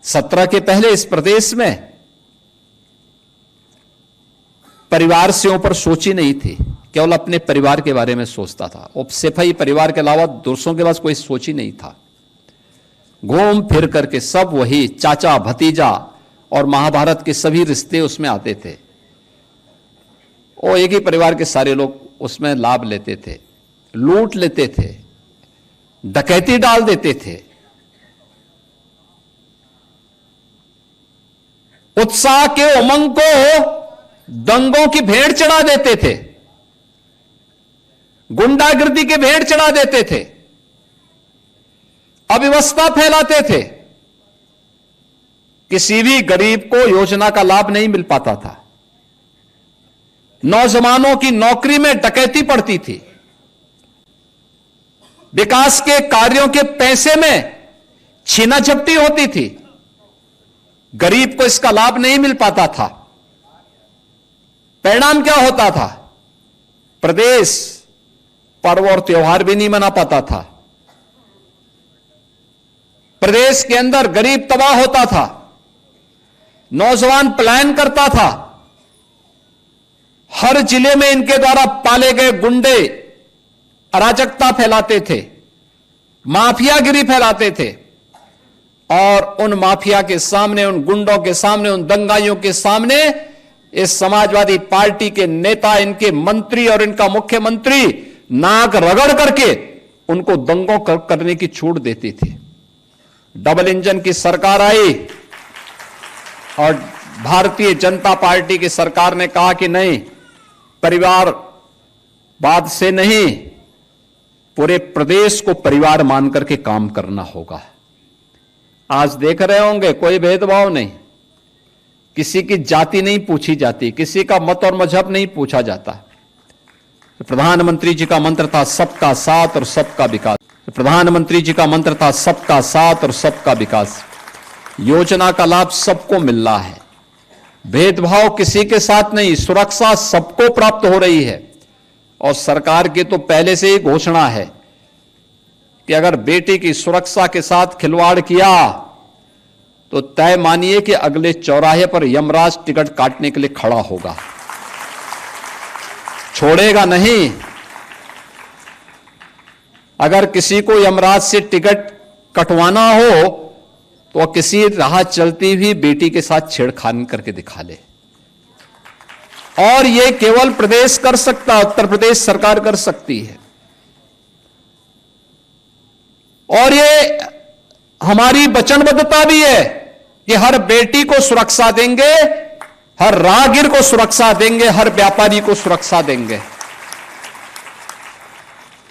17 के पहले इस प्रदेश में परिवार से ऊपर सोची नहीं थी, केवल अपने परिवार के बारे में सोचता था। और सिपाही परिवार के अलावा दूसरों के पास कोई सोच ही नहीं था। घूम फिर करके सब वही चाचा भतीजा और महाभारत के सभी रिश्ते उसमें आते थे। और एक ही परिवार के सारे लोग उसमें लाभ लेते थे, लूट लेते थे, डकैती डाल देते थे। उत्साह के उमंग को दंगों की भेंट चढ़ा देते थे, गुंडागर्दी की भेंट चढ़ा देते थे, अव्यवस्था फैलाते थे। किसी भी गरीब को योजना का लाभ नहीं मिल पाता था। नौजवानों की नौकरी में डकैती पड़ती थी। विकास के कार्यों के पैसे में छीना झपटी होती थी। गरीब को इसका लाभ नहीं मिल पाता था। परिणाम क्या होता था? प्रदेश पर्व और त्योहार भी नहीं मना पाता था। प्रदेश के अंदर गरीब तबाह होता था, नौजवान पलायन करता था। हर जिले में इनके द्वारा पाले गए गुंडे अराजकता फैलाते थे, माफियागिरी फैलाते थे। और उन माफिया के सामने, उन गुंडों के सामने, उन दंगाइयों के सामने इस समाजवादी पार्टी के नेता, इनके मंत्री और इनका मुख्यमंत्री नाक रगड़ करके उनको दंगों करने की छूट देती थी। डबल इंजन की सरकार आई और भारतीय जनता पार्टी की सरकार ने कहा कि नहीं, परिवारवाद से नहीं, पूरे प्रदेश को परिवार मान करके काम करना होगा। आज देख रहे होंगे कोई भेदभाव नहीं, किसी की जाति नहीं पूछी जाती, किसी का मत और मजहब नहीं पूछा जाता। प्रधानमंत्री जी का मंत्र था सबका साथ और सबका विकास। प्रधानमंत्री जी का मंत्र था सबका साथ और सबका विकास। योजना का लाभ सबको मिल रहा है, भेदभाव किसी के साथ नहीं, सुरक्षा सबको प्राप्त हो रही है। और सरकार की तो पहले से ही घोषणा है कि अगर बेटी की सुरक्षा के साथ खिलवाड़ किया तो तय मानिए कि अगले चौराहे पर यमराज टिकट काटने के लिए खड़ा होगा, छोड़ेगा नहीं। अगर किसी को यमराज से टिकट कटवाना हो तो किसी राह चलती हुई बेटी के साथ छेड़खानी करके दिखा ले। और यह केवल प्रदेश कर सकता, उत्तर प्रदेश सरकार कर सकती है। और ये हमारी वचनबद्धता भी है कि हर बेटी को सुरक्षा देंगे, हर राहगीर को सुरक्षा देंगे, हर व्यापारी को सुरक्षा देंगे,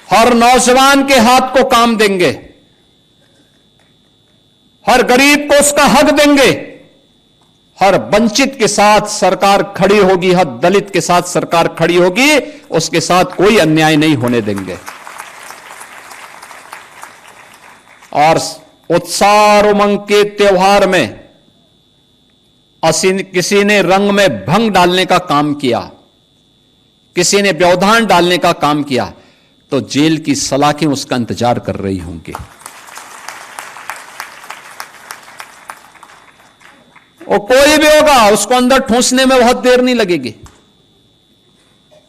हर नौजवान के हाथ को काम देंगे, हर गरीब को उसका हक देंगे, हर वंचित के साथ सरकार खड़ी होगी, हर दलित के साथ सरकार खड़ी होगी, उसके साथ कोई अन्याय नहीं होने देंगे। और उत्साह और उमंग के त्योहार में किसी ने रंग में भंग डालने का काम किया, किसी ने व्यवधान डालने का काम किया, तो जेल की सलाखें उसका इंतजार कर रही होंगी। और कोई भी होगा उसको अंदर ठूंसने में बहुत देर नहीं लगेगी।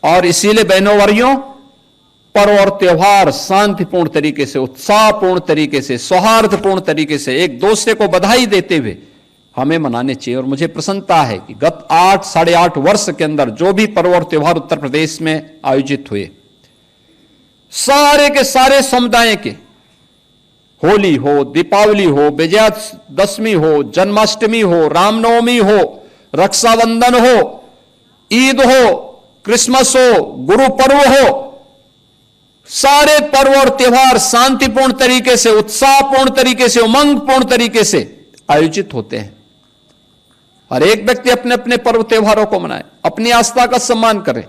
और इसीलिए बहनों वर्यों, पर्व और त्योहार शांतिपूर्ण तरीके से, उत्साहपूर्ण तरीके से, सौहार्दपूर्ण तरीके से, एक दूसरे को बधाई देते हुए हमें मनाने चाहिए। और मुझे प्रसन्नता है कि गत 8-8.5 वर्ष के अंदर जो भी पर्व और त्योहार उत्तर प्रदेश में आयोजित हुए, सारे के सारे समुदाय के, होली हो, दीपावली हो, विजयादशमी हो, जन्माष्टमी हो, रामनवमी हो, रक्षाबंधन हो, ईद हो, क्रिसमस हो, गुरु पर्व हो, सारे पर्व और त्योहार शांतिपूर्ण तरीके से, उत्साहपूर्ण तरीके से, उमंगपूर्ण तरीके से आयोजित होते हैं। हर एक व्यक्ति अपने अपने पर्व त्योहारों को मनाए, अपनी आस्था का सम्मान करे।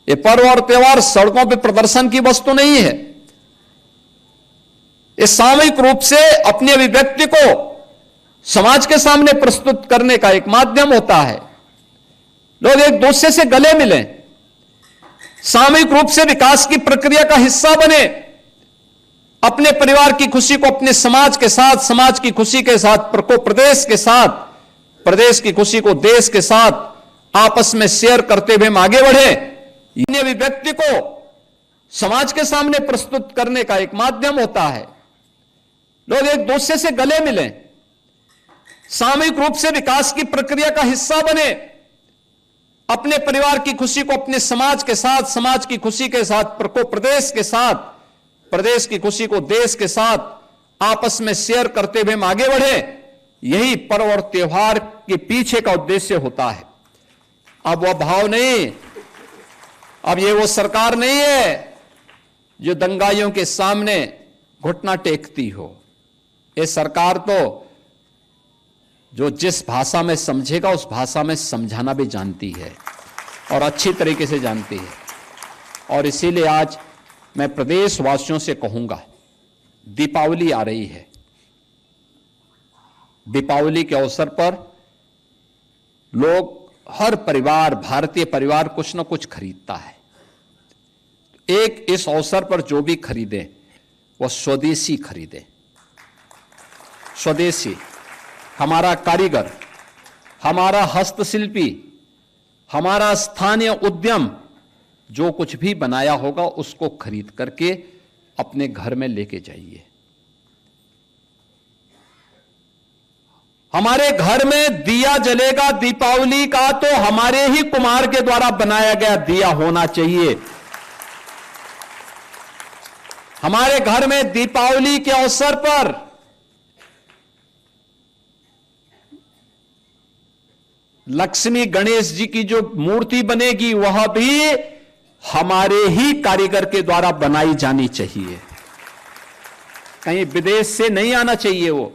ये पर्व और त्योहार सड़कों पर प्रदर्शन की वस्तु नहीं है। ये सामूहिक रूप से अपनी अभिव्यक्ति को समाज के सामने प्रस्तुत करने का एक माध्यम होता है। लोग एक दूसरे से गले मिलें, सामूहिक रूप से विकास की प्रक्रिया का हिस्सा बने, अपने परिवार की खुशी को अपने समाज के साथ, समाज की खुशी के साथ प्रदेश के साथ, प्रदेश की खुशी को देश के साथ आपस में शेयर करते हुए हम आगे बढ़े। ये अभिव्यक्ति को समाज के सामने प्रस्तुत करने का एक माध्यम होता है। लोग एक दूसरे से गले मिलें, सामूहिक रूप से विकास की प्रक्रिया का हिस्सा बने, अपने परिवार की खुशी को अपने समाज के साथ, समाज की खुशी के साथ प्रदेश के साथ, प्रदेश की खुशी को देश के साथ आपस में शेयर करते हुए हम आगे बढ़े। यही पर्व और त्योहार के पीछे का उद्देश्य होता है। अब वह भाव नहीं, अब ये वो सरकार नहीं है जो दंगाइयों के सामने घुटना टेकती हो। ये सरकार तो जो जिस भाषा में समझेगा उस भाषा में समझाना भी जानती है और अच्छी तरीके से जानती है। और इसीलिए आज मैं प्रदेशवासियों से कहूंगा, दीपावली आ रही है। दीपावली के अवसर पर लोग, हर परिवार, भारतीय परिवार कुछ न कुछ खरीदता है। एक इस अवसर पर जो भी खरीदे वह स्वदेशी खरीदे। स्वदेशी, हमारा कारीगर, हमारा हस्तशिल्पी, हमारा स्थानीय उद्यम जो कुछ भी बनाया होगा उसको खरीद करके अपने घर में लेके जाइए। हमारे घर में दिया जलेगा दीपावली का तो हमारे ही कुम्हार के द्वारा बनाया गया दिया होना चाहिए। हमारे घर में दीपावली के अवसर पर लक्ष्मी गणेश जी की जो मूर्ति बनेगी वह भी हमारे ही कारीगर के द्वारा बनाई जानी चाहिए, कहीं विदेश से नहीं आना चाहिए। वो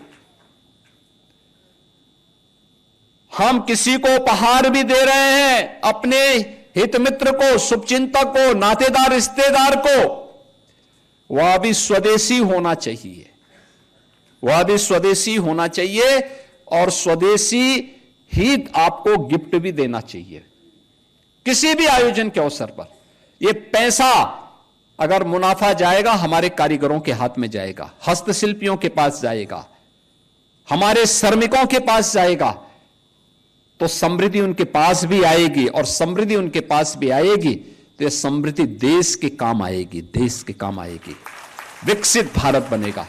हम किसी को उपहार भी दे रहे हैं, अपने हित मित्र को, शुभचिंतक को, नातेदार, रिश्तेदार को, वह भी स्वदेशी होना चाहिए, वह भी स्वदेशी होना चाहिए और स्वदेशी ही आपको गिफ्ट भी देना चाहिए किसी भी आयोजन के अवसर पर। यह पैसा अगर मुनाफा जाएगा हमारे कारीगरों के हाथ में जाएगा, हस्तशिल्पियों के पास जाएगा, हमारे श्रमिकों के पास जाएगा, तो समृद्धि उनके पास भी आएगी और समृद्धि उनके पास भी आएगी तो यह समृद्धि देश के काम आएगी, देश के काम आएगी, विकसित भारत बनेगा।